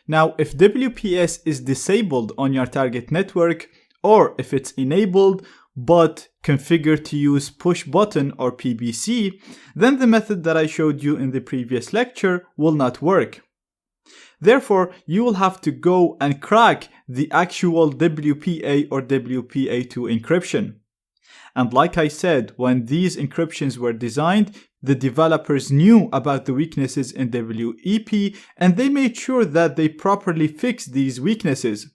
Now, if WPS is disabled on your target network, or if it's enabled but configured to use push button or PBC, then the method that I showed you in the previous lecture will not work. Therefore, you will have to go and crack the actual WPA or WPA2 encryption. And like I said, when these encryptions were designed, the developers knew about the weaknesses in WEP and they made sure that they properly fixed these weaknesses.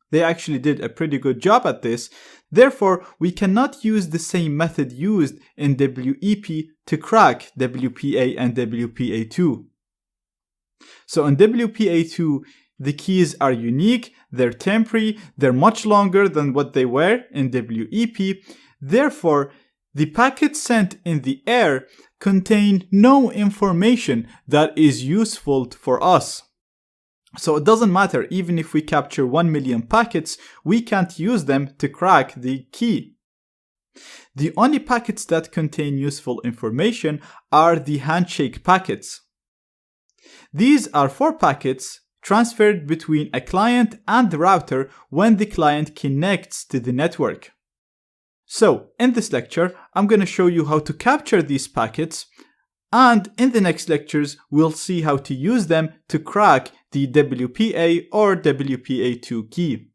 They actually did a pretty good job at this. Therefore, we cannot use the same method used in WEP to crack WPA and WPA2. So in WPA2, the keys are unique, they're temporary, they're much longer than what they were in WEP. Therefore, the packets sent in the air contain no information that is useful for us. So it doesn't matter, even if we capture 1 million packets, we can't use them to crack the key. The only packets that contain useful information are the handshake packets. These are 4 packets transferred between a client and the router when the client connects to the network. So, in this lecture, I'm going to show you how to capture these packets, and in the next lectures, we'll see how to use them to crack the WPA or WPA2 key.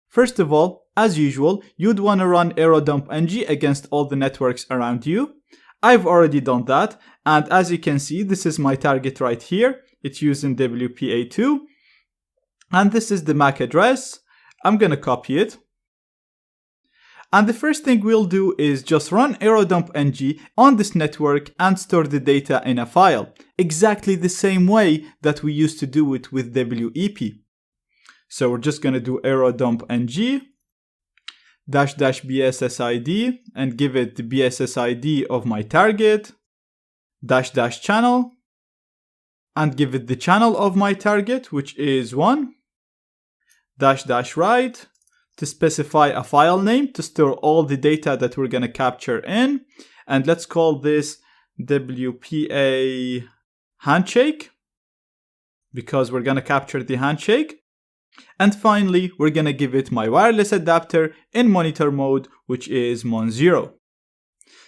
First of all, as usual, you'd want to run aerodump-ng against all the networks around you. I've already done that, and as you can see, this is my target right here. It's using WPA2, and this is the MAC address. I'm going to copy it. And the first thing we'll do is just run aerodump-ng on this network and store the data in a file, exactly the same way that we used to do it with WEP. So we're just going to do aerodump-ng --bssid and give it the bssid of my target, --channel, and give it the channel of my target, which is 1, --write, to specify a file name to store all the data that we're going to capture in. And let's call this WPA handshake, because we're going to capture the handshake. And finally, we're going to give it my wireless adapter in monitor mode, which is mon0.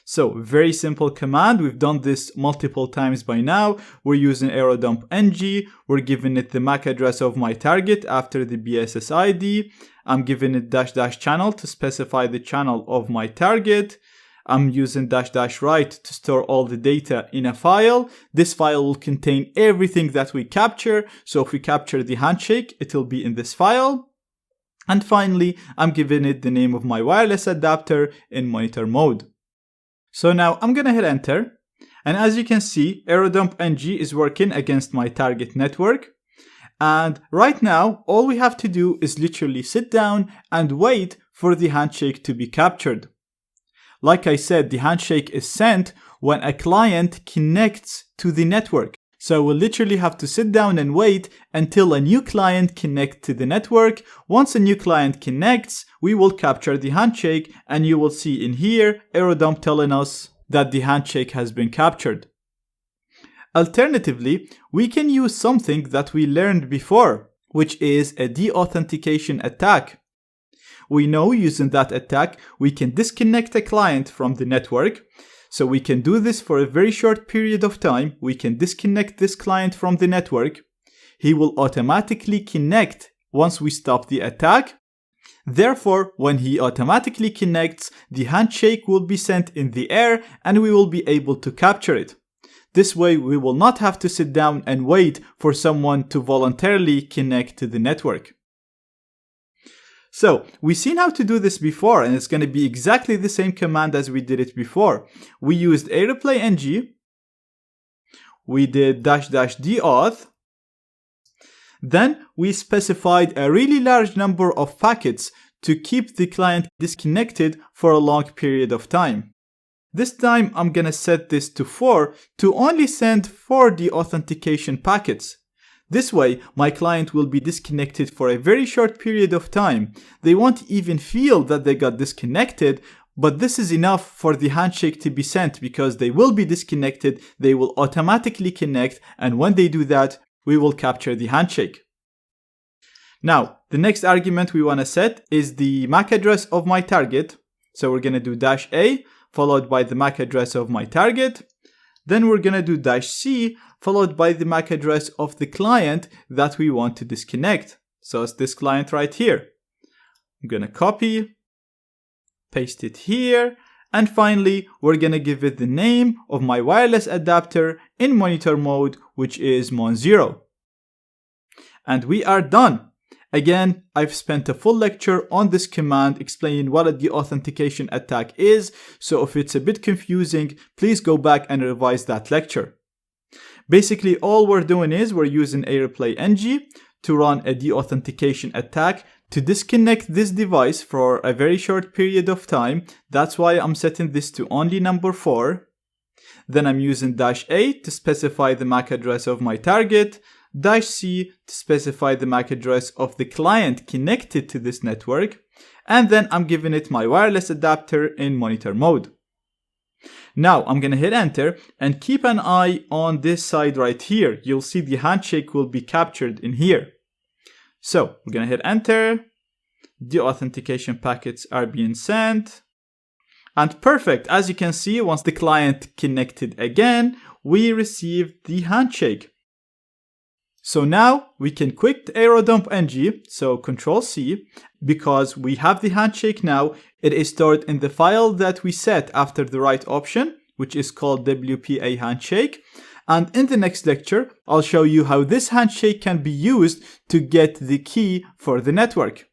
So very simple command. We've done this multiple times by now. We're using aerodump-ng. We're giving it the MAC address of my target after the BSSID. I'm giving it --channel to specify the channel of my target. I'm using --write to store all the data in a file. This file will contain everything that we capture. So if we capture the handshake, it will be in this file. And finally, I'm giving it the name of my wireless adapter in monitor mode. So now I'm going to hit enter. And as you can see, aerodump-ng is working against my target network. And right now, all we have to do is literally sit down and wait for the handshake to be captured. Like I said, the handshake is sent when a client connects to the network. So we'll literally have to sit down and wait until a new client connects to the network. Once a new client connects, we will capture the handshake, and you will see in here aerodump telling us that the handshake has been captured. Alternatively, we can use something that we learned before, which is a deauthentication attack. We know using that attack, we can disconnect a client from the network. So we can do this for a very short period of time. We can disconnect this client from the network. He will automatically connect once we stop the attack. Therefore, when he automatically connects, the handshake will be sent in the air and we will be able to capture it. This way, we will not have to sit down and wait for someone to voluntarily connect to the network. So, we've seen how to do this before, and it's going to be exactly the same command as we did it before. We used areplay-ng, we did --deauth, then we specified a really large number of packets to keep the client disconnected for a long period of time. This time I'm going to set this to 4 to only send 4 deauthentication packets. This way, my client will be disconnected for a very short period of time. They won't even feel that they got disconnected, but this is enough for the handshake to be sent because they will be disconnected, they will automatically connect, and when they do that, we will capture the handshake. Now, the next argument we want to set is the MAC address of my target. So we're going to do -A followed by the MAC address of my target. Then we're going to do -C followed by the MAC address of the client that we want to disconnect. So it's this client right here. I'm going to copy, paste it here, and finally we're going to give it the name of my wireless adapter in monitor mode, which is Mon0. And we are done. Again, I've spent a full lecture on this command explaining what a deauthentication attack is, so if it's a bit confusing, please go back and revise that lecture. Basically, all we're doing is we're using areplay-ng to run a deauthentication attack to disconnect this device for a very short period of time. That's why I'm setting this to only number 4. Then I'm using -A to specify the MAC address of my target, -C to specify the MAC address of the client connected to this network, and then I'm giving it my wireless adapter in monitor mode. Now I'm going to hit enter and keep an eye on this side right here. You'll see the handshake will be captured in here. So we're going to hit enter, deauthentication packets are being sent, and perfect. As you can see, once the client connected again, we received the handshake. So now we can quit aerodump-ng, so Control-C, because we have the handshake now. It is stored in the file that we set after the write option, which is called WPA handshake. And in the next lecture, I'll show you how this handshake can be used to get the key for the network.